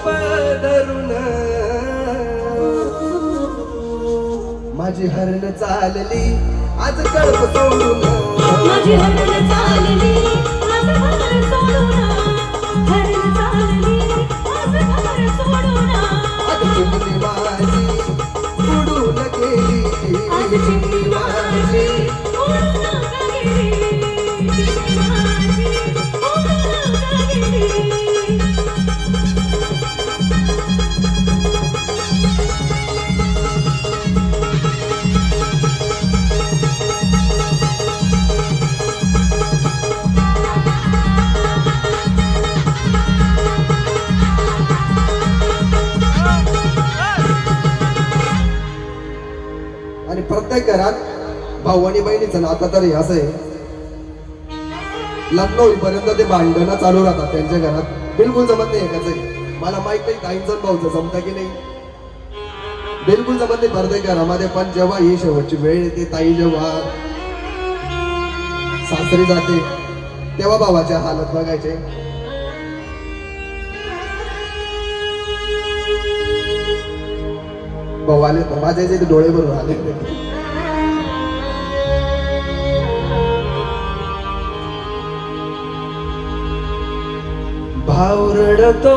पदरून माझी हरण चालली आज कळप सोडून माझी हरण चालली आज घर सोडून हरण चालली आज घर सोडून आज चिमणी माझी उडून गेली आज चिमणी माझी उडून गेली चिमणी माझी उडून गेली आणि प्रत्येक घरात भाऊ आणि बहिणीचं नातं तरी असं आहे, लग्न होईपर्यंत ते भांडणं चालू राहतात त्यांच्या घरात. बिलकुल जमत नाही एकाच आहे. मला माहित नाही ताईंचं भाऊचं जमतं की नाही, बिलकुल जमत नाही प्रत्येक घरामध्ये. पण जेव्हा ही शेवटची वेळ येते, ताई जेव्हा सासरी जाते तेव्हा भावाच्या हालत बघायचे. भाऊ आले माझ्या इथे डोळे भरून आले. भाऊ रडतो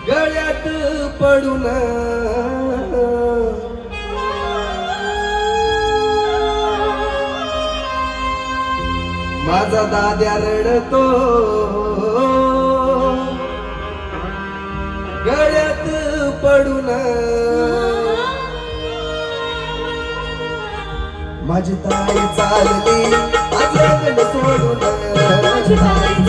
गळ्यात पडून माझा दाद्या रडतो गळ्यात पडून माझी ताई चालली आज लग्न सोडून माझी ताई